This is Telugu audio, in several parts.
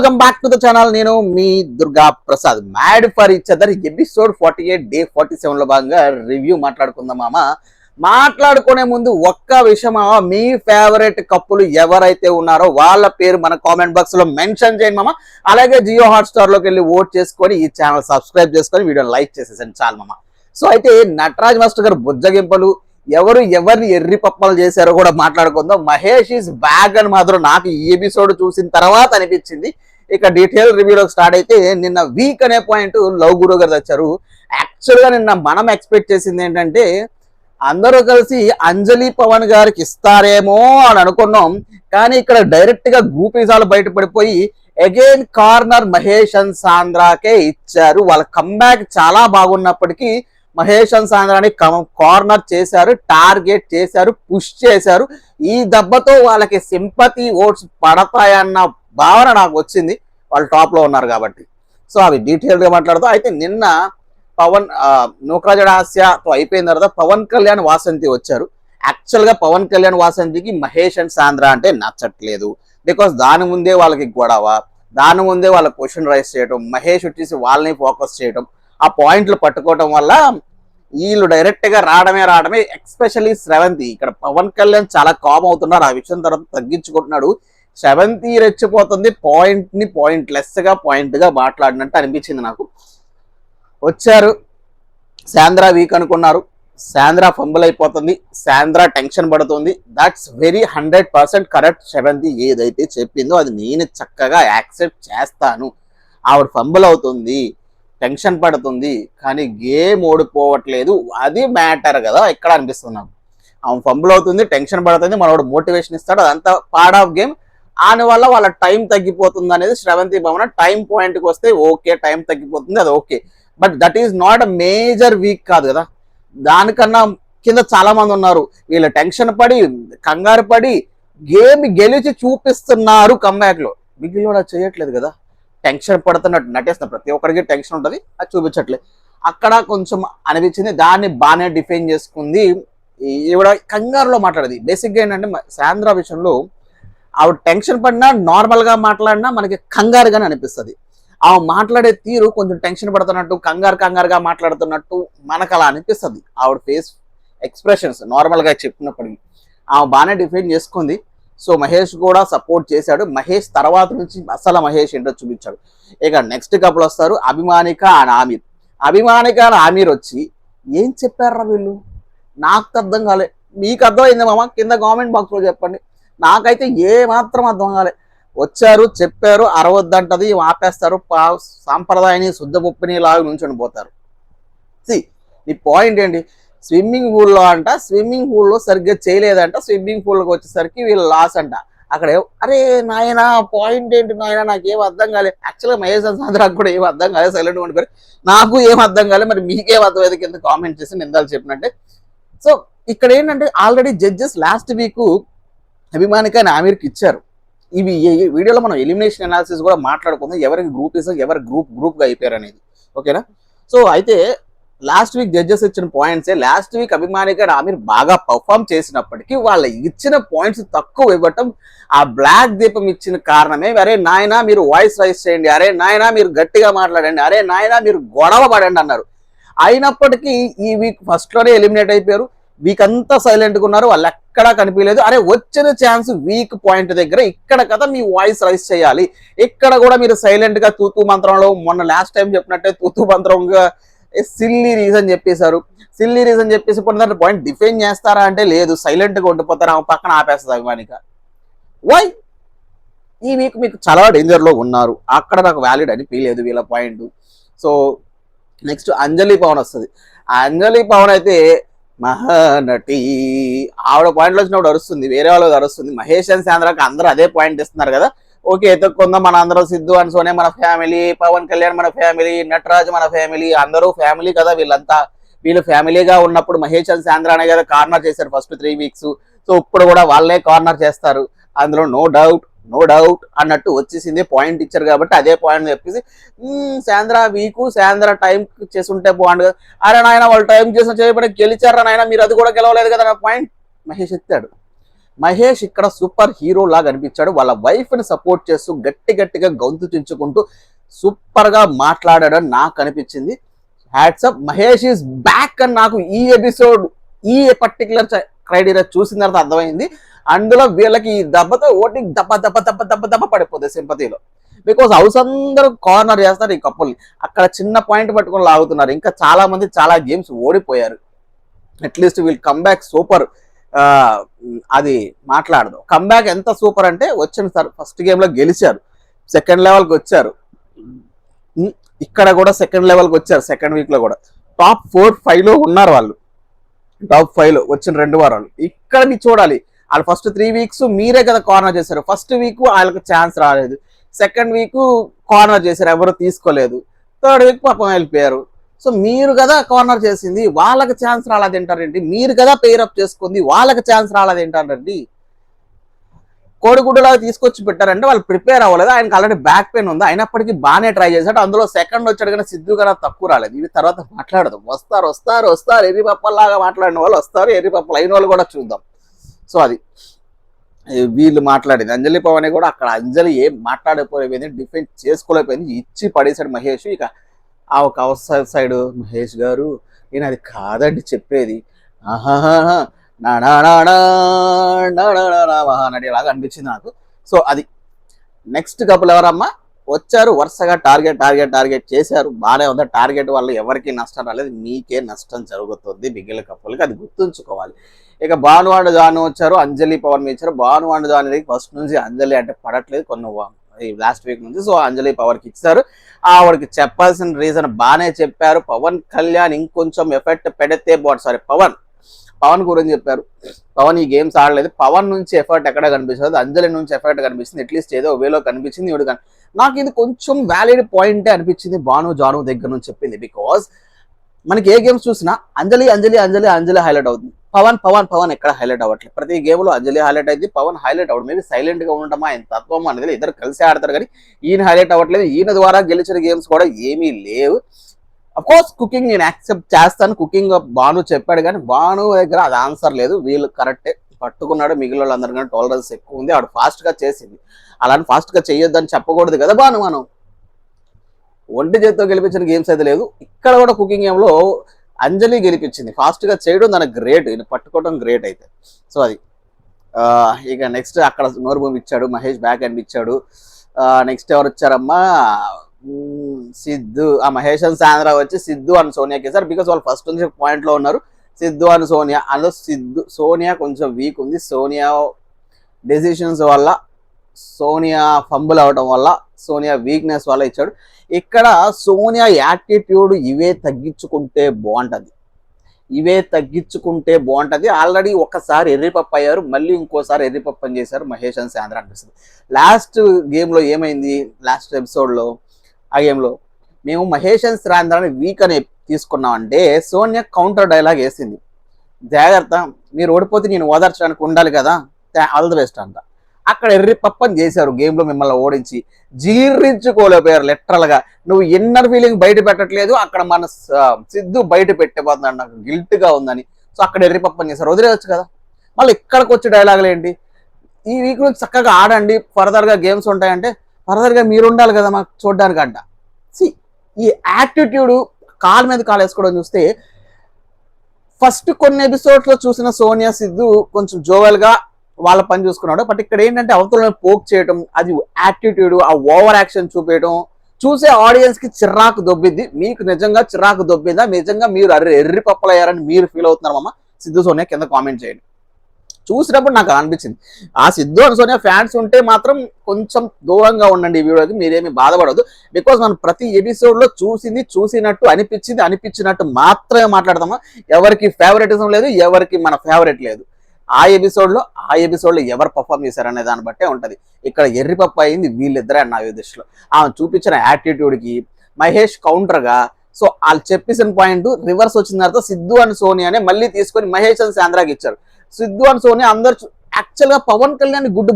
Welcome back to the channel. నేను మీ Durga Prasad. Mad for each other episode 48 day 47 లో భాగంగా రివ్యూ మాట్లాడుకుందాం మామ. మాట్లాడుకునే ముందు ఒక్క విషయం మామ, మీ ఫేవరెట్ కప్పులు ఎవరైతే ఉన్నారో వాళ్ళ పేరు మన కామెంట్ బాక్స్ లో మెన్షన్ చేయండి మామ. అలాగే జియో హాట్స్టార్ లోకి వెళ్ళి ఓట్ చేసుకొని ఈ ఛానల్ సబ్స్క్రైబ్ చేసుకొని వీడియోని లైక్ చేసేసండి చాలు మామ. సో అయితే నటరాజ్ మాస్టర్ గారు బుజ్జగింపలు ఎవరిని ఎర్రి పప్పలు చేశారో కూడా మాట్లాడుకుందాం. మహేష్ ఈజ్ బ్యాక్ అని మాత్రం నాకు ఈ ఎపిసోడ్ చూసిన తర్వాత అనిపించింది. ఇక డీటెయిల్ రివ్యూలోకి స్టార్ట్ అయితే, నిన్న వీక్ అనే పాయింట్ లవ్ గురు గారు తెచ్చారు. యాక్చువల్గా నిన్న మనం ఎక్స్పెక్ట్ చేసింది ఏంటంటే అందరూ కలిసి అంజలి పవన్ గారికి ఇస్తారేమో అని అనుకున్నాం. కానీ ఇక్కడ డైరెక్ట్ గా గ్రూపీజాలు బయటపడిపోయి అగైన్ కార్నర్ మహేష్ అండ్ సాంద్రాకే ఇచ్చారు. వాళ్ళ కంబ్యాక్ చాలా బాగున్నప్పటికీ మహేష్ అండ్ సాంద్రాని కార్నర్ చేశారు, టార్గెట్ చేశారు, పుష్ చేశారు. ఈ దెబ్బతో వాళ్ళకి సింపతి ఓట్స్ పడతాయన్న భావన నాకు వచ్చింది, వాళ్ళు టాప్ లో ఉన్నారు కాబట్టి. సో అవి డీటెయిల్ గా మాట్లాడుతూ అయితే నిన్న పవన్ నూకరాజడ హాస్యతో అయిపోయిన తర్వాత పవన్ కళ్యాణ్ వాసంతి వచ్చారు. యాక్చువల్ గా పవన్ కళ్యాణ్ వాసంతికి మహేష్ అండ్ సాంద్ర అంటే నచ్చట్లేదు. బికాస్ దాని ముందే వాళ్ళకి గొడవ, దాని ముందే వాళ్ళ క్వశ్చన్ రైజ్ చేయడం, మహేష్ వచ్చేసి వాళ్ళని ఫోకస్ చేయడం, ఆ పాయింట్లు పట్టుకోవడం వల్ల వీళ్ళు డైరెక్ట్ గా రావడమే. ఎక్స్పెషల్లీ శ్రవంతి, ఇక్కడ పవన్ కళ్యాణ్ చాలా కామ్ అవుతున్నారు, ఆ విషయం తర్వాత తగ్గించుకుంటున్నాడు. శ్రవంతి రెచ్చిపోతుంది, పాయింట్లెస్ గా పాయింట్ గా మాట్లాడినట్టు అనిపించింది నాకు. వచ్చారు, సాంద్రా వీక్ అనుకున్నారు, సాంద్రా ఫంబుల్ అయిపోతుంది, సాంద్రా టెన్షన్ పడుతుంది. That's very 100% correct. శ్రవంతి ఏదైతే చెప్పిందో అది నేను చక్కగా యాక్సెప్ట్ చేస్తాను. ఆవిడ ఫంబుల్ అవుతుంది, టెన్షన్ పడుతుంది, కానీ గేమ్ ఓడిపోవట్లేదు, అది మ్యాటర్ కదా ఇక్కడ అనిపిస్తుంది నాకు. ఆమె ఫంబుల్ అవుతుంది, టెన్షన్ పడుతుంది, మనోడు మోటివేషన్ ఇస్తాడు, అదంతా పార్ట్ ఆఫ్ గేమ్. దానివల్ల వాళ్ళ టైం తగ్గిపోతుంది అనేది శ్రవంతి భావన. టైం పాయింట్కి వస్తే ఓకే, టైం తగ్గిపోతుంది, అది okay. But that is not a major week కాదు కదా. దానికన్నా కింద చాలా మంది ఉన్నారు, వీళ్ళ టెన్షన్ పడి కంగారు పడి గేమ్ గెలిచి చూపిస్తున్నారు కంబ్యాక్ లో. మిగిలిన కూడా చేయట్లేదు కదా, టెన్షన్ పడుతున్నట్టు నటిస్తున్నారు. ప్రతి ఒక్కరికి టెన్షన్ ఉంటుంది, అది చూపించట్లేదు. అక్కడ కొంచెం అనిపించింది, దాన్ని బాగానే డిఫైన్ చేసుకుంది. ఈవిడ కంగారులో మాట్లాడేది. బేసిక్గా ఏంటంటే సాంద్రా విషయంలో ఆవిడ టెన్షన్ పడినా నార్మల్గా మాట్లాడినా మనకి కంగారుగానే అనిపిస్తుంది. ఆమె మాట్లాడే తీరు కొంచెం టెన్షన్ పడుతున్నట్టు, కంగారుగా మాట్లాడుతున్నట్టు మనకు అలా అనిపిస్తుంది. ఆవిడ ఫేస్ ఎక్స్ప్రెషన్స్ నార్మల్గా చెప్పినప్పటికీ ఆమె బాగానే డిఫైన్ చేసుకుంది. సో మహేష్ కూడా సపోర్ట్ చేశాడు. మహేష్ తర్వాత నుంచి అసలు మహేష్ ఏంటో చూపించాడు. ఇక నెక్స్ట్ కపుల్ వస్తారు, అభిమానిక అండ్ ఆమీర్. అభిమానిక అండ్ ఆమీర్ వచ్చి ఏం చెప్పారా వీళ్ళు, నాకు అర్థం కాలే. మీకు అర్థమైంది మామ, కింద కామెంట్ బాక్స్లో చెప్పండి. నాకైతే ఏ మాత్రం అర్థం కాలే. వచ్చారు, చెప్పారు, అరవద్దంటది, ఆపేస్తారు, సాంప్రదాయాన్ని శుద్ధ ముప్పిని లాగా నుంచొని పోతారు. నీ పాయింట్ ఏంటి? స్విమ్మింగ్ పూల్లో అంట, స్విమ్మింగ్ పూల్లో సరిగ్గా చేయలేదంట, స్విమ్మింగ్ పూల్కి వచ్చేసరికి వీళ్ళు లాస్ అంట. అక్కడ అరే నాయన పాయింట్ ఏంటి నాయన, నాకేం అర్థం కాలేదు. యాక్చువల్గా మహేష్ సాంద్రాకు కూడా ఏం అర్థం కాలేదు, సైలెంట్గా ఉండిపోయారు. నాకు ఏం అర్థం కాలేదు, మరి మీకేం అర్థమైంది కింద కామెంట్ చేసి నిందాలు చెప్పినట్టే. సో ఇక్కడ ఏంటంటే already judges last week Abhimanika and ఆమీర్కి ఇచ్చారు. ఇవి వీడియోలో మనం ఎలిమినేషన్ అనాలిసిస్ కూడా మాట్లాడుకుందాం, ఎవరికి గ్రూప్ ఇస్తాం, ఎవరి గ్రూప్గా అయిపోయారు అనేది, ఓకేనా? సో అయితే లాస్ట్ వీక్ జడ్జెస్ ఇచ్చిన పాయింట్సే. Last week Abhimanika and Aamir బాగా పర్ఫామ్ చేసినప్పటికీ వాళ్ళ ఇచ్చిన పాయింట్స్ తక్కువ ఇవ్వటం, ఆ బ్లాక్ దీపం ఇచ్చిన కారణమే. అరే నాయన మీరు వాయిస్ రైజ్ చేయండి, అరే నాయన మీరు గట్టిగా మాట్లాడండి, అరే నాయన మీరు గొడవ పడండి అన్నారు. అయినప్పటికీ ఈ వీక్ ఫస్ట్లోనే ఎలిమినేట్ అయిపోయారు. వీక్ అంతా సైలెంట్గా ఉన్నారు, వాళ్ళు ఎక్కడా కనిపించలేదు. అరే వచ్చిన ఛాన్స్ వీక్ పాయింట్ దగ్గర ఇక్కడ కదా మీ వాయిస్ రైజ్ చేయాలి, ఇక్కడ కూడా మీరు సైలెంట్గా తూతూ మంత్రంలో మొన్న లాస్ట్ టైం చెప్పినట్టే తూతూ మంత్రంగా సిల్లీ రీజన్ చెప్పేశారు. సిల్లీ రీజన్ చెప్పేసి దాంట్లో పాయింట్ డిఫైన్ చేస్తారా అంటే లేదు, సైలెంట్గా ఉండిపోతారు, ఆమె పక్కన ఆపేస్తుంది అభిమానిక. వై ఈ వీక్ మీకు చాలా డేంజర్లో ఉన్నారు, అక్కడ నాకు వ్యాలిడ్ అని ఫీలేదు వీళ్ళ పాయింట్. సో నెక్స్ట్ అంజలి పవన్ వస్తుంది. అంజలి పవన్ అయితే మహానటి, ఆవిడ పాయింట్లో వచ్చినప్పుడు అరుస్తుంది, వేరే వాళ్ళకి అరుస్తుంది. మహేష్ అండ్ సాంద్రాకి అందరూ అదే పాయింట్ ఇస్తున్నారు కదా, ఓకే ఎత్తుక్కుందాం, మన అందరం సిద్ధు అండ్ సోనే మన ఫ్యామిలీ, పవన్ కళ్యాణ్ మన ఫ్యామిలీ, నటరాజ్ మన ఫ్యామిలీ, అందరూ ఫ్యామిలీ కదా వీళ్ళంతా. వీళ్ళు ఫ్యామిలీగా ఉన్నప్పుడు మహేష్ అండ్ సాంద్రా అనే కదా కార్నర్ చేశారు ఫస్ట్ 3 వీక్స్. సో ఇప్పుడు కూడా వాళ్ళే కార్నర్ చేస్తారు, అందులో నో డౌట్ అన్నట్టు వచ్చేసింది. పాయింట్ ఇచ్చారు కాబట్టి అదే పాయింట్ చెప్పేసి సాంద్రా వీకు, సాంద్రా టైం చేసుంటే బాగుండు కదా. అరే నాయన వాళ్ళు టైం చేసిన చేయబడి గెలిచారా నాయన, మీరు అది కూడా గెలవలేదు కదా నా పాయింట్ మహేష్ ఎత్తాడు. మహేష్ ఇక్కడ సూపర్ హీరో లాగా అనిపించాడు. వాళ్ళ వైఫ్ ని సపోర్ట్ చేస్తూ గట్టిగా గొంతు చించుకుంటూ సూపర్ గా మాట్లాడాడని నాకు అనిపించింది. హ్యాట్సప్, మహేష్ ఈస్ బ్యాక్ అని నాకు ఈ ఎపిసోడ్ ఈ పర్టికులర్ క్రైటీరియా చూసిన తర్వాత అర్థమైంది. అందులో వీళ్ళకి ఈ దెబ్బతో ఓటింగ్ దెబ్బ పడిపోతుంది సింపతిలో. బికాస్ హౌస్ అందరూ కార్నర్ చేస్తారు ఈ కప్పుల్ని. అక్కడ చిన్న పాయింట్ పట్టుకొని లాగుతున్నారు. ఇంకా చాలా మంది చాలా గేమ్స్ ఓడిపోయారు. అట్లీస్ట్ వీళ్ళు కమ్బ్యాక్ సూపర్. అది మాట్లాడదు. కమ్బ్యాక్ ఎంత సూపర్ అంటే వచ్చిన సార్ ఫస్ట్ గేమ్ లో గెలిచారు, సెకండ్ లెవెల్కి వచ్చారు, ఇక్కడ కూడా సెకండ్ లెవెల్కి వచ్చారు. సెకండ్ వీక్ లో కూడా టాప్ 4-5 లో ఉన్నారు వాళ్ళు. టాప్ 5 లో వచ్చిన 2 వారాలు ఇక్కడ మీరు చూడాలి. వాళ్ళు ఫస్ట్ 3 వీక్స్ మీరే కదా కార్నర్ చేశారు. ఫస్ట్ వీక్ వాళ్ళకి ఛాన్స్ రాలేదు, సెకండ్ వీక్ కార్నర్ చేశారు, ఎవరు తీసుకోలేదు, థర్డ్ వీక్ పాపం వెళ్ళిపోయారు. సో మీరు కదా కార్నర్ చేసింది, వాళ్ళకి ఛాన్స్ రాలేదేంటారండి? మీరు కదా పేరప్ చేసుకుంది, వాళ్ళకి ఛాన్స్ రాలేదేంటారండి? కోడిగుడ్డులాగా తీసుకొచ్చి పెట్టారంటే వాళ్ళు ప్రిపేర్ అవ్వలేదు. ఆయనకి ఆల్రెడీ బ్యాక్ పెయిన్ ఉంది, అయినప్పటికీ బాగానే ట్రై చేశాడు. అందులో సెకండ్ వచ్చాడు కానీ సిద్ధు కదా తక్కువ రాలేదు. ఇవి తర్వాత మాట్లాడదు. వస్తారు ఎర్రిపప్పలాగా మాట్లాడిన వాళ్ళు వస్తారు, ఎర్రిపప్పలు అయిన వాళ్ళు కూడా చూద్దాం. సో అది వీళ్ళు మాట్లాడింది. అంజలి పవన్ కూడా అక్కడ అంజలి ఏం మాట్లాడకపోయింది, డిఫెండ్ చేసుకోలేకపోయింది, ఇచ్చి పడేశాడు మహేష్. ఇక ఆ ఒక అవర్ సైడ్ మహేష్ గారు నేను అది కాదండి చెప్పేది, ఆహాహా నడిలాగా అనిపించింది నాకు. సో అది నెక్స్ట్ కపుల్ ఎవరమ్మా వచ్చారు, వరుసగా టార్గెట్ చేశారు. బాగానే ఉంది. టార్గెట్ వల్ల ఎవరికి నష్టం రాలేదు, మీకే నష్టం జరుగుతుంది మిగిలిన కప్పులకి, అది గుర్తుంచుకోవాలి. ఇక భాను అండ్ జాను వచ్చారు, అంజలి పవన్ ఇచ్చారు. భాను అండ్ జాను ఫస్ట్ నుంచి అంజలి అంటే పడట్లేదు కొన్ని లాస్ట్ వీక్ నుంచి. సో అంజలి పవర్కి ఇచ్చారు. ఆవిడకి చెప్పాల్సిన రీజన్ బాగానే చెప్పారు. పవన్ కళ్యాణ్ ఇంకొంచెం ఎఫెక్ట్ పెడితే పవన్ గురించి చెప్పారు. పవన్ ఈ గేమ్స్ ఆడలేదు, పవన్ నుంచి ఎఫర్ట్ ఎక్కడ కనిపించలేదు, అంజలి నుంచి ఎఫర్ట్ కనిపిస్తుంది. అట్లీస్ట్ ఏదో వేలో కనిపించింది. ఇవిడు కానీ నాకు ఇది కొంచెం వ్యాలిడ్ పాయింటే అనిపించింది భాను జాను దగ్గర నుంచి చెప్పింది. బికాజ్ మనకి ఏ గేమ్స్ చూసినా అంజలి హైలైట్ అవుతుంది, పవన్ ఎక్కడ హైలైట్ అవ్వట్లేదు. ప్రతి గేమ్ లో అంజలి హైలైట్ అయింది, పవన్ హైలైట్ అవ్వడం. మేబీ సైలెంట్ గా ఉండటమా ఆయన తత్వం అనేది, ఇద్దరు కలిసి ఆడతారు కానీ ఈయన హైలైట్ అవ్వట్లేదు. ఈయన ద్వారా గెలిచిన గేమ్స్ కూడా ఏమీ లేవు. అఫ్కోర్స్ కుకింగ్ నేను యాక్సెప్ట్ చేస్తాను, కుకింగ్ భాను చెప్పాడు కానీ భాను దగ్గర అది ఆన్సర్ లేదు. వీళ్ళు కరెక్టే పట్టుకున్నాడు, మిగిలిన వాళ్ళందరికీ టాలరెన్స్ ఎక్కువ ఉంది. ఆవిడ ఫాస్ట్ గా చేసింది, అలానే ఫాస్ట్ గా చేయొద్దని చెప్పకూడదు కదా భాను. మనం ఒంటి చేతితో గెలిపించిన గేమ్స్ అయితే లేదు. ఇక్కడ కూడా కుకింగ్ గేమ్ లో అంజలి గెలిపించింది, ఫాస్ట్ గా చేయడం దానికి గ్రేట్, ఈయన పట్టుకోవడం గ్రేట్ అయితే. సో అది ఇక నెక్స్ట్ అక్కడ నోరు భూమి ఇచ్చాడు, మహేష్ బ్యాక్ అనిపించాడు. నెక్స్ట్ ఎవరు వచ్చారమ్మా, సిద్ధు. ఆ మహేష్ అండ్ సాంద్ర వచ్చి సిద్ధు అండ్ సోనియాకి ఇచ్చారు. బికాస్ వాళ్ళు ఫస్ట్ నుంచి పాయింట్ లో ఉన్నారు, సిద్ధు అండ్ సోనియా. అందులో సోనియా కొంచెం వీక్ ఉంది. సోనియా డెసిషన్స్ వల్ల, సోనియా ఫంబుల్ అవడం వల్ల, సోనియా వీక్నెస్ వల్ల ఇచ్చాడు. ఇక్కడ సోనియా యాటిట్యూడ్ ఇవే తగ్గించుకుంటే బాగుంటది. ఆల్రెడీ ఒకసారి ఎర్రిపప్పు అయ్యారు, మళ్ళీ ఇంకోసారి ఎర్రిపప్పు అని చేశారు మహేష్ అండ్ సాంద్ర అనిపిస్తుంది. లాస్ట్ గేమ్ లో ఏమైంది, లాస్ట్ ఎపిసోడ్ లో ఆ గేమ్ లో మేము మహేష్ అండ్ సాంద్రని వీక్ అని తీసుకున్నామంటే సోనియా కౌంటర్ డైలాగ్ వేసింది, జాగ్రత్త మీరు ఓడిపోతే నేను ఓదార్చడానికి ఉండాలి కదా, ఆల్ ది బెస్ట్ అంట. అక్కడ ఎర్రిపప్పని చేశారు గేమ్ లో, మిమ్మల్ని ఓడించి జీర్ణించుకోలేకపోయారు లిటరల్ గా. నువ్వు ఇన్నర్ ఫీలింగ్ బయట పెట్టట్లేదు, అక్కడ మన సిద్ధు బయట పెట్టిపోతున్నాడు, నాకు గిల్ట్ గా ఉందని. సో అక్కడ ఎర్రిపప్పని చేశారు, వదిలేవచ్చు కదా. మళ్ళీ ఇక్కడికి వచ్చే డైలాగులు ఏంటి, ఈ వీక్ నుంచి చక్కగా ఆడండి, ఫర్దర్ గా గేమ్స్ ఉంటాయంటే ఫర్దర్ గా మీరు ఉండాలి కదా మాకు చూడడానికి అంట. ఈ యాటిట్యూడ్ కాలు మీద కాలు వేసుకోవడం చూస్తే ఫస్ట్ కొన్ని ఎపిసోడ్స్ లో చూసిన సోనియా సిద్ధు కొంచెం జోవెల్ గా వాళ్ళ పని చూసుకున్నాడు. బట్ ఇక్కడ ఏంటంటే అవతలను పోక్ చేయడం, అది యాటిట్యూడ్, ఆ ఓవర్ యాక్షన్ చూపేయడం చూసే ఆడియన్స్ కి చిరాకు దొబ్బింది. మీకు నిజంగా చిరాకు దొబ్బిందా, నిజంగా మీరు ఎర్రి పప్పలయ్యారని మీరు ఫీల్ అవుతున్నారమ్మా? సిద్ధు సోనియా కింద కామెంట్ చేయండి. చూసినప్పుడు నాకు అనిపించింది ఆ సిద్ధు అండ్ సోనియా ఫ్యాన్స్ ఉంటే మాత్రం కొంచెం దూరంగా ఉండండి ఈ వీడియోకి, మీరేమి బాధపడదు. బికాజ్ మనం ప్రతి ఎపిసోడ్ లో చూసినట్టు అనిపించినట్టు మాత్రమే మాట్లాడతామా. ఎవరికి ఫేవరెటిజం లేదు, ఎవరికి మన ఫేవరెట్ లేదు. ఆ ఎపిసోడ్ లో ఎవరు పర్ఫామ్ చేశారనే దాన్ని బట్టే ఉంటది. ఇక్కడ ఎర్రిపప్ప అయింది వీళ్ళిద్దరే నా దృష్టిలో. ఆమె చూపించిన యాటిట్యూడ్ కి మహేష్ కౌంటర్ గా, సో వాళ్ళు చెప్పేసిన పాయింట్ రివర్స్ వచ్చిన తర్వాత సిద్ధు అండ్ సోనియానే మళ్ళీ తీసుకొని మహేష్ అండ్ సాంద్రాకి ఇచ్చారు. సిద్ధు అండ్ సోనియా అందరు యాక్చువల్ గా పవన్ కళ్యాణ్ గుడ్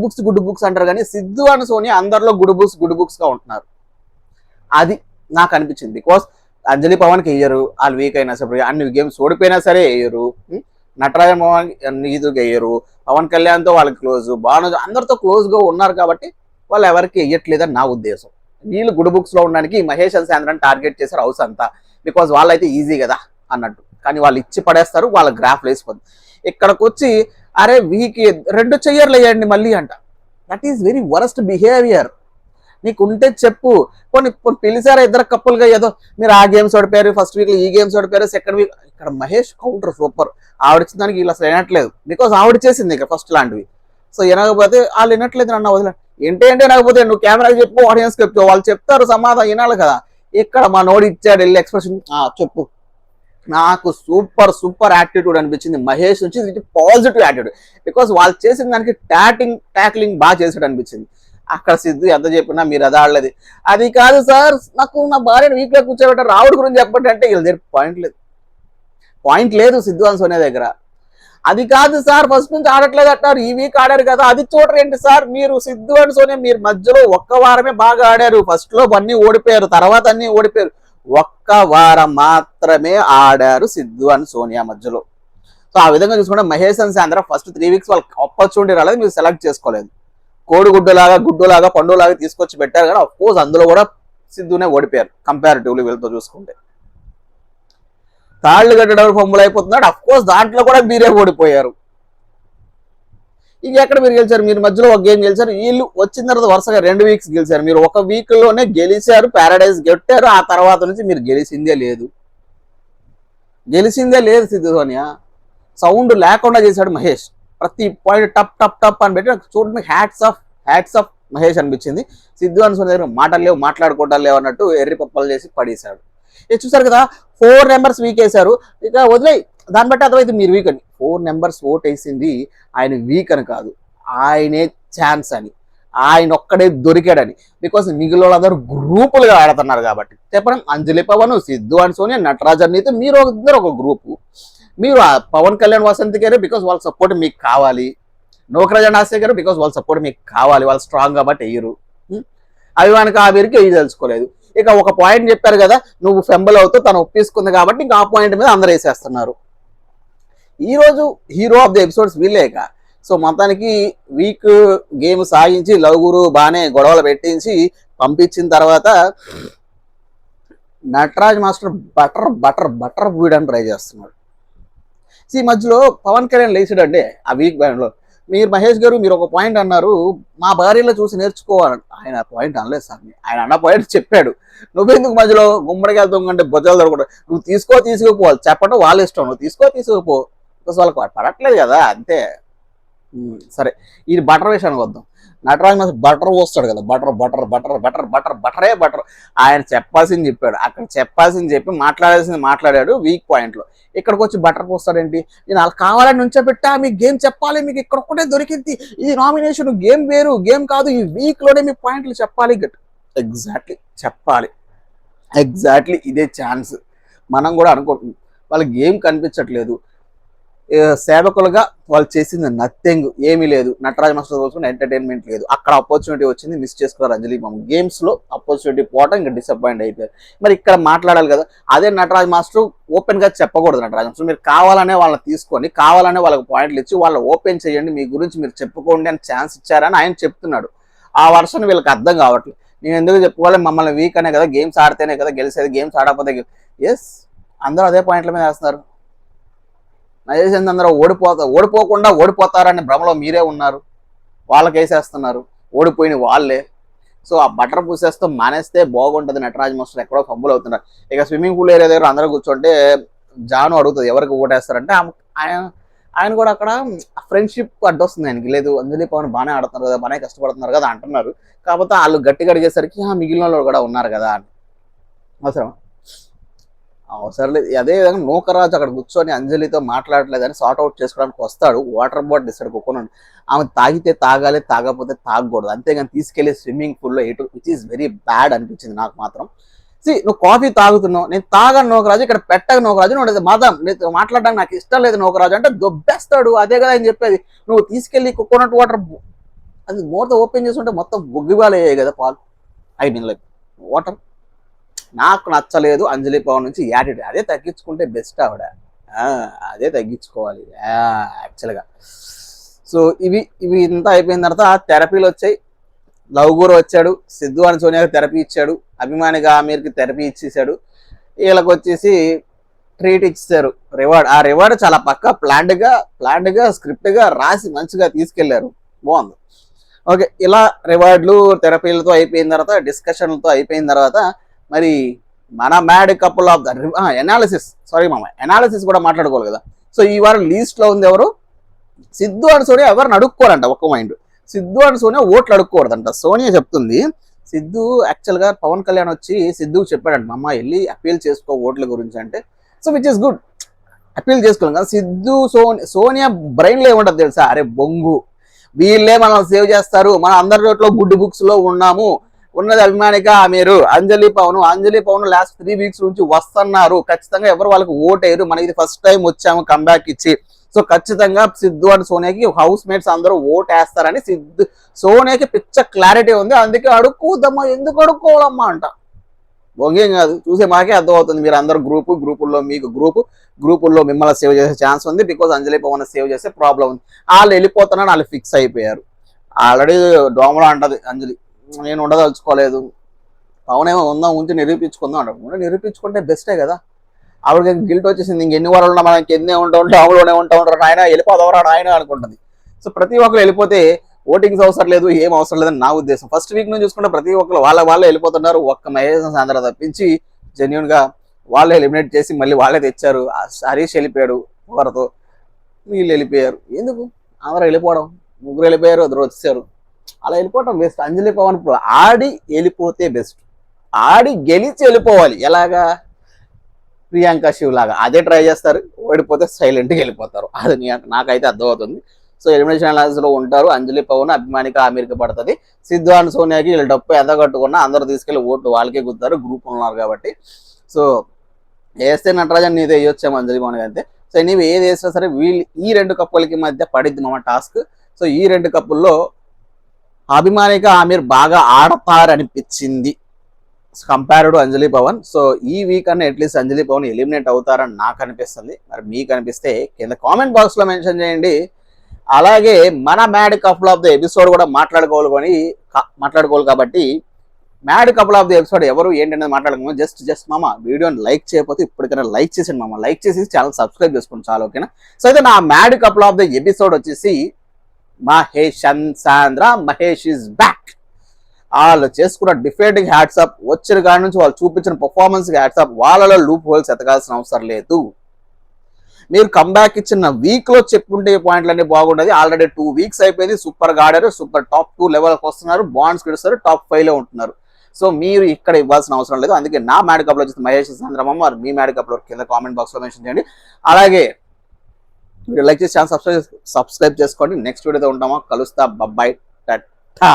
బుక్స్ అంటారు కానీ సిద్ధు అండ్ సోనియా అందరిలో గుడ్ బుక్స్ గా ఉంటున్నారు. అది నాకు అనిపించింది. బికాస్ అంజలి పవన్కి వేయరు, వాళ్ళు వీక్ అయినా సరే, అన్ని గేమ్స్ ఓడిపోయినా సరే వేయరు. నటరాజన్ మోహన్ ఎదురుగా వేయరు, పవన్ కళ్యాణ్తో వాళ్ళకి క్లోజ్, భాను అందరితో క్లోజ్గా ఉన్నారు కాబట్టి వాళ్ళు ఎవరికి వేయట్లేదని నా ఉద్దేశం. వీళ్ళు గుడ్ బుక్స్లో ఉండడానికి మహేష్ అండ్ శాంద్రాన్ని టార్గెట్ చేశారు హౌస్ అంతా, బికాజ్ వాళ్ళైతే ఈజీ కదా అన్నట్టు. కానీ వాళ్ళు ఇచ్చి పడేస్తారు, వాళ్ళ గ్రాఫ్ లేసిపోతుంది. ఇక్కడికి వచ్చి అరే వీకి 2 చెయ్యర్లు వేయండి మళ్ళీ అంట. That is very worst behaviour. నీకు ఉంటే చెప్పు. కొన్ని పిలిచారా ఇద్దరు కప్పులుగా, ఏదో మీరు ఆ గేమ్స్ ఓడిపోయారు, ఫస్ట్ వీక్లో ఈ గేమ్స్ ఓడిపోయారు, సెకండ్ వీక్ ఇక్కడ మహేష్ కౌంటర్ సూపర్. ఆవిడ ఇచ్చిన దానికి వీళ్ళు అసలు వినట్లేదు, బికాజ్ ఆవిడ చేసింది ఇక్కడ ఫస్ట్ లాంటివి. సో వినకపోతే వాళ్ళు వినట్లేదు అన్న వదిలే. ఏంటి వినకపోతే నువ్వు కెమెరాకి చెప్పు, ఆడియన్స్కి చెప్పు, వాళ్ళు చెప్తారు సమాధానం వినాలి కదా. ఇక్కడ మా నోడి ఇచ్చాడు వెళ్ళి ఎక్స్ప్రెషన్ చెప్పు. నాకు సూపర్ సూపర్ యాటిట్యూడ్ అనిపించింది మహేష్ నుంచి. ఇది పాజిటివ్ యాటిట్యూడ్, బికాస్ వాళ్ళు చేసిన దానికి ట్యాక్లింగ్ బాగా చేసాడు అనిపించింది. అక్కడ సిద్ధు ఎంత చెప్పినా మీరు అది ఆడలేదు. అది కాదు సార్, నాకు నా భార్యను వీక్లో కూర్చోబెట్టారు, రావుడి గురించి చెప్పండి అంటే వీళ్ళ దగ్గర పాయింట్ లేదు సిద్ధు అని సోనియా దగ్గర. అది కాదు సార్, ఫస్ట్ నుంచి ఆడట్లేదు అంటారు, ఈ వీక్ ఆడారు కదా, అది చూడరేంటి సార్ మీరు. సిద్ధు అని సోనియా మీరు మధ్యలో ఒక్క వారమే బాగా ఆడారు, ఫస్ట్ లో అన్ని ఓడిపోయారు, తర్వాత అన్ని ఓడిపోయారు. ఒక్క వారం మాత్రమే ఆడారు సిద్ధు అని సోనియా మధ్యలో. సో ఆ విధంగా చూసుకుంటే మహేష్ అండ్ శాంద్ర ఫస్ట్ 3 వీక్స్ వాళ్ళకి ఆపర్చునిటీ రాలేదు, మీరు సెలెక్ట్ చేసుకోలేదు. గుడ్డులాగా పండులాగా తీసుకొచ్చి పెట్టారు, కానీ అఫ్ కోర్స్ అందులో కూడా సిద్ధునే ఓడిపోయారు కంపారిటివ్లీ వీళ్ళతో చూసుకుంటే. తాళ్లు కట్టడం ఫంబుల్ అయిపోతున్నాడు, అఫ్ కోర్స్ దాంట్లో కూడా మీరే ఓడిపోయారు. ఇక ఎక్కడ మీరు గెలిచారు? మీరు మధ్యలో ఒక గేమ్ గెలిచారు, వీళ్ళు వచ్చిన తర్వాత వరుసగా 2 వీక్స్ గెలిచారు. మీరు ఒక వీక్ లోనే గెలిచారు, ప్యారడైజ్ గెట్టారు, ఆ తర్వాత నుంచి మీరు గెలిచిందే లేదు సిద్ధు సోనియా. సౌండ్ లేకుండా చేశాడు మహేష్, ప్రతి పాయింట్ టప్ టప్ టప్ అని పెట్టి చూడండి. హ్యాట్స్ ఆఫ్ మహేష్ అనిపించింది. సిద్ధు అని సోనియా దగ్గర మాటలు లేవు, మాట్లాడుకోవటాలు లేవు అన్నట్టు ఎర్రి పప్పలు చేసి పడేశాడు. ఇది చూసారు కదా, 4 నెంబర్స్ వీక్ వేశారు. ఇక వదిలే, దాన్ని బట్టి అర్థమైతే మీరు వీక్ అని. 4 నెంబర్స్ ఓట్ వేసింది ఆయన వీక్ అని కాదు, ఆయనే ఛాన్స్ అని, ఆయన ఒక్కడే దొరికాడని. బికాస్ మిగిలిన వాళ్ళందరూ గ్రూపులుగా ఆడుతున్నారు కాబట్టి. చెప్పడం అంజలి పవన్, సిద్ధు అండ్ సోనియా, నటరాజన్ అయితే మీరు ఇద్దరు ఒక గ్రూపు. మీరు పవన్ కళ్యాణ్ వసంత్ గారు బికాస్ వాళ్ళ సపోర్ట్ మీకు కావాలి, నోకరాజ్ అండ్ ఆశయ్ గారు బికాస్ వాళ్ళ సపోర్ట్ మీకు కావాలి, వాళ్ళు స్ట్రాంగ్ కాబట్టి వేయరు. అభిమానికి ఆవిరికి వేయి తెలుసుకోలేదు. ఇక ఒక పాయింట్ చెప్పారు కదా, నువ్వు ఫెంబల్ అవుతూ తను ఒప్పించుకుంది కాబట్టి ఇంకా ఆ పాయింట్ మీద అందరూ వేసేస్తున్నారు. ఈరోజు హీరో ఆఫ్ ది ఎపిసోడ్స్ వీళ్ళేక. సో మొత్తానికి వీక్ గేమ్ సాగించి లవ్ గురు బాగానే గొడవలు పెట్టించి పంపించిన తర్వాత నటరాజ్ మాస్టర్ బటర్ పూయడానికి ట్రై చేస్తున్నాడు. ఈ మధ్యలో పవన్ కళ్యాణ్ లేచాడంటే ఆ వీక్ బ్యాండ్లో, మీరు మహేష్ గారు మీరు ఒక పాయింట్ అన్నారు, మా భార్యలో చూసి నేర్చుకోవాలి. ఆయన పాయింట్ అనలేదు సార్, ఆయన అన్న పాయింట్ చెప్పాడు. నువ్వెందుకు మధ్యలో గుమ్మడికి వెళ్తాం కంటే బొజ్జలు దొరకడం, నువ్వు తీసుకోపోవాలి, చెప్పడం వాళ్ళ ఇష్టం, నువ్వు తీసుకోపో, బికాస్ వాళ్ళకి పడట్లేదు కదా అంతే. సరే, ఈ బటర్ విషయానికి వద్దాం. నటరాజ్ మాస్టర్ బటర్ పోస్తాడు కదా, బటరే. ఆయన చెప్పాల్సింది చెప్పాడు, అక్కడ చెప్పాల్సింది చెప్పి మాట్లాడాల్సింది మాట్లాడాడు వీక్ పాయింట్లో. ఇక్కడికి వచ్చి బటర్ పోస్తాడేంటి? నేను అలా కావాలని నుంచోబెట్టా, మీకు గేమ్ చెప్పాలి, మీకు ఇక్కడ ఒక్కటే దొరికింది, ఇది నామినేషన్, గేమ్ వేరు, గేమ్ కాదు, ఈ వీక్లోనే మీ పాయింట్లు చెప్పాలి. ఎగ్జాక్ట్లీ చెప్పాలి, ఎగ్జాక్ట్లీ ఇదే ఛాన్స్. మనం కూడా అనుకుంటున్నాం, వాళ్ళ గేమ్ కనిపించట్లేదు, సేవకులుగా వాళ్ళు చేసింది నథింగ్, ఏమీ లేదు. నటరాజ్ మాస్టర్ కోసం ఎంటర్టైన్మెంట్ లేదు. అక్కడ ఆపర్చునిటీ వచ్చింది, మిస్ చేసుకున్నారు అంజలి మామ. గేమ్స్లో ఆపర్చునిటీ పోవటం ఇంకా డిసప్పాయింట్ అయిపోయారు. మరి ఇక్కడ మాట్లాడాలి కదా, అదే నటరాజ్ మాస్టర్ ఓపెన్గా చెప్పకూడదు. నటరాజ్ మాస్టర్ మీరు కావాలనే వాళ్ళని తీసుకొని, కావాలనే వాళ్ళకి పాయింట్లు ఇచ్చి వాళ్ళు ఓపెన్ చేయండి, మీ గురించి మీరు చెప్పుకోండి అని ఛాన్స్ ఇచ్చారని ఆయన చెప్తున్నాడు. ఆ వర్షన్ వీళ్ళకి అర్థం కావట్లేదు. నేను ఎందుకు చెప్పుకోవాలి, మమ్మల్ని వీక్ అనే కదా, గేమ్స్ ఆడితేనే కదా గెలిచేది, గేమ్స్ ఆడకపోతే ఎస్ అందరూ అదే పాయింట్ల మీద వేస్తున్నారు. మహేష్ అందరూ ఓడిపోకుండా ఓడిపోతారని భ్రమలో మీరే ఉన్నారు, వాళ్ళకి వేసేస్తున్నారు, ఓడిపోయిన వాళ్ళే. సో ఆ బటర్ పూసేస్తూ మానేస్తే బాగుంటుంది. నటరాజ్ మాస్టర్ ఎక్కడో ఫంబుల్ అవుతున్నారు. ఇక స్విమ్మింగ్ పూల్ ఏరియా దగ్గర అందరూ కూర్చుంటే జాను అడుగుతుంది ఎవరికి ఓటేస్తారంటే, ఆయన కూడా అక్కడ ఫ్రెండ్షిప్ అడ్డొస్తుంది ఆయనకి. లేదు అంజలి పవన్ బాగానే ఆడుతున్నారు కదా, బాగానే కష్టపడుతున్నారు కదా అంటున్నారు, కాకపోతే వాళ్ళు గట్టిగా అడిగేసరికి మిగిలిన వాళ్ళు కూడా ఉన్నారు కదా అని. అవసరం లేదు. అదే విధంగా నూకరాజు అక్కడ కూర్చొని అంజలితో మాట్లాడలేదని సార్ట్ అవుట్ చేసుకోవడానికి వస్తాడు. వాటర్ బాటిల్ ఇస్తాడు కుక్కను, ఆమె తాగితే తాగాలి, తాగకపోతే తాగకూడదు, అంతేగాని తీసుకెళ్లి స్విమ్మింగ్ పూల్లో ఎటు, విచ్ ఈస్ వెరీ బ్యాడ్ అనిపించింది నాకు మాత్రం. నువ్వు కాఫీ తాగుతున్నావు, నేను తాగను నూకరాజు, ఇక్కడ పెట్టగా నూకరాజు, నువ్వు మాత్రం నీతో మాట్లాడడానికి నాకు ఇష్టం లేదు నూకరాజు అంటే దొబ్బేస్తాడు. అదే కదా ఆయన చెప్పేది, నువ్వు తీసుకెళ్లి కోకోనట్ వాటర్ అది మూత ఓపెన్ చేసుకుంటే మొత్తం బొగ్గిబాలు అయ్యాయి కదా పాలు, ఐ మీన్ లైక్ వాటర్. నాకు నచ్చలేదు అంజలి పవన్ నుంచి యాటిట్యూడ్, అదే తగ్గించుకుంటే బెస్ట్. ఆవిడ అదే తగ్గించుకోవాలి యాక్చువల్గా. సో ఇవి ఇంత అయిపోయిన తర్వాత థెరపీలు వచ్చాయి. లవ్ గురు వచ్చాడు, సిద్ధు అని సోనియాకి థెరపీ ఇచ్చాడు, అభిమానిగా ఆమీర్కి థెరపీ ఇచ్చేసాడు. వీళ్ళకి వచ్చేసి ట్రీట్ ఇచ్చారు, రివార్డ్. ఆ రివార్డ్ చాలా పక్కా ప్లాన్డ్గా స్క్రిప్ట్గా రాసి మంచిగా తీసుకెళ్లారు. బాగుంది. ఓకే, ఇలా రివార్డులు థెరపీలతో అయిపోయిన తర్వాత, డిస్కషన్లతో అయిపోయిన తర్వాత, మరి మన mad couple of the analysis కూడా మాట్లాడుకోవాలి కదా. సో ఈ వారం లీస్ట్ లో ఉంది ఎవరు? సిద్ధు అండ్ సోనియా. ఎవరిని అడుక్కోరంట, ఒక్క మైండ్. సిద్ధు అండ్ సోనియా ఓట్లు అడుక్కోవద్దంట. సోనియా చెప్తుంది, సిద్ధు యాక్చువల్గా పవన్ కళ్యాణ్ వచ్చి సిద్ధుకు చెప్పాడంట, అమ్మ వెళ్ళి అప్పీల్ చేసుకో ఓట్ల గురించి అంటే. So which is good, appeal చేసుకోవాలి కదా. సిద్ధు సోనియా బ్రెయిన్లో ఏముంటుంది తెలుసా? అరే బొంగు, వీళ్ళే మనల్ని సేవ్ చేస్తారు, మన అందరి రోట్లో గుడ్ బుక్స్ లో ఉన్నాము, ఉన్నది అభిమానిక మీరు అంజలి పవన్ లాస్ట్ 3 weeks నుంచి వస్తున్నారు, ఖచ్చితంగా ఎవరు వాళ్ళకి ఓటేయరు, మనకి ఇది ఫస్ట్ టైం వచ్చాము కంబ్యాక్ ఇచ్చి. సో ఖచ్చితంగా సిద్ధు అండ్ సోనియాకి హౌస్ మేట్స్ అందరూ ఓట్ వేస్తారని సోనియాకి పిచ్చ క్లారిటీ ఉంది. అందుకే అడుక్కోదమ్మా, ఎందుకు అడుక్కోవాలమ్మా అంట. బొంగేం కాదు, చూసే మాకే అర్థం అవుతుంది. మీరు అందరు గ్రూపుల్లో మీకు గ్రూపుల్లో మిమ్మల్ని సేవ్ చేసే ఛాన్స్ ఉంది. బికాజ్ అంజలి పవన్ సేవ్ చేసే ప్రాబ్లం ఉంది. వాళ్ళు వెళ్ళిపోతున్నారని వాళ్ళు ఫిక్స్ అయిపోయారు. ఆల్రెడీ డోమలో అంటది అంజలి, నేను ఉండదలుచుకోలేదు, పవన్ ఏమో ఉందాం ఉంచి నిరూపించుకుందాం అంటారు. నిరూపించుకుంటే బెస్టే కదా. ఆవిడకి గిల్ట్ వచ్చేసింది, ఇంకెన్ని వారాలు ఉన్నా మనకి ఎన్నే ఉంటాం, డామ్లోనే ఉంటారు, ఆయన వెళ్ళిపోదవరా ఆయన అనుకుంటుంది. సో ప్రతి ఒక్కరు వెళ్ళిపోతే ఓటింగ్స్ అవసరం లేదు, ఏం అవసరం లేదని నా ఉద్దేశం. ఫస్ట్ వీక్ నుంచి చూసుకుంటే ప్రతి ఒక్కరు వాళ్ళే వెళ్ళిపోతున్నారు. ఒక్క మహేష్ సాంద్ర తప్పించి జెన్యున్ గా వాళ్ళే ఎలిమినేట్ చేసి మళ్ళీ వాళ్ళే తెచ్చారు. హరీష్ వెళ్ళిపోయాడు, ఎవరితో వీళ్ళు వెళ్ళిపోయారు. ఎందుకు అందరూ వెళ్ళిపోవడం? 3 వెళ్ళిపోయారు, 2 వచ్చారు. అలా వెళ్ళిపోవడం బెస్ట్. అంజలి పవన్ ఆడి వెళ్ళిపోతే బెస్ట్, ఆడి గెలిచి వెళ్ళిపోవాలి. ఎలాగా? ప్రియాంక శివ్ లాగా అదే ట్రై చేస్తారు, ఓడిపోతే సైలెంట్గా వెళ్ళిపోతారు. అది నాకైతే అర్థమవుతుంది. సో ఎలిమినేషన్ అనాలిసిస్ లో ఉంటారు అంజలి పవన్, అభిమానిక ఆమీర్కి పడుతుంది. సిద్ధు అండ్ సోనియాకి వీళ్ళు డప్పు ఎంత కట్టుకున్నా అందరూ తీసుకెళ్లి ఓట్లు వాళ్ళకే గుద్దారు, గ్రూప్ ఉన్నారు కాబట్టి. సో వేస్తే నటరాజన్ నీదే వేయొచ్చాము అంజలి పవన్ అంతే. సో నీవు ఏది వేసినా సరే వీళ్ళు ఈ 2 కప్పులకి మధ్య పడిద్ది మా టాస్క్. సో ఈ 2 కప్పుల్లో అభిమానిక ఆమీర్ బాగా ఆడతారనిపించింది compared to Anjali Pavan. So ఈ వీక్ అన్న అట్లీస్ట్ అంజలి పవన్ ఎలిమినేట్ అవుతారని నాకు అనిపిస్తుంది. మరి మీకు అనిపిస్తే కింద కామెంట్ బాక్స్ లో మెన్షన్ చేయండి. అలాగే మన mad couple of the episode కూడా మాట్లాడుకోవాలి కాబట్టి mad couple of the episode ఎవరు ఏంటనేది మాట్లాడుకోము. జస్ట్ మామ వీడియోని లైక్ చేయకపోతే ఇప్పటికైనా లైక్ చేసాను మామ, లైక్ చేసి ఛానల్ సబ్స్క్రైబ్ చేసుకోండి చాలా, ఓకేనా. సో అయితే నా mad couple of the episode వచ్చేసి మహేష్ అండ్ సాంద్ర. Mahesh is back. వాళ్ళు చేసుకున్న డిఫెండింగ్ హ్యాట్సాప్, వచ్చిన కాడి నుంచి వాళ్ళు చూపించిన పర్ఫార్మెన్స్ హ్యాట్సాప్. వాళ్ళలో లూప్ హోల్స్ ఎతకాల్సిన అవసరం లేదు. మీరు కంబ్యాక్ ఇచ్చిన వీక్ లో చెప్పుకుంటే పాయింట్లు అన్ని బాగుండదు. ఆల్రెడీ 2 weeks అయిపోయింది, సూపర్ గా ఆడారు, సూపర్ టాప్ 2 లెవెల్కి వస్తున్నారు, బాండ్స్ గెలుస్తారు, టాప్ 5 లో ఉంటున్నారు. సో మీరు ఇక్కడ ఇవ్వాల్సిన అవసరం లేదు. అందుకే నా మ్యాడ్ కప్ లో వచ్చేసి మహేష్ చంద్రమ్మ, మీ మ్యాడ్ కప్ లో కింద కామెంట్ బాక్స్ లో మెన్షన్ చేయండి. అలాగే మీరు లైక్ చేసి ఛానల్ సబ్స్క్రైబ్ చేసుకోండి. నెక్స్ట్ వీడియోతో ఉంటామా, కలుస్తా, బబ్బాయ్, టట్టా.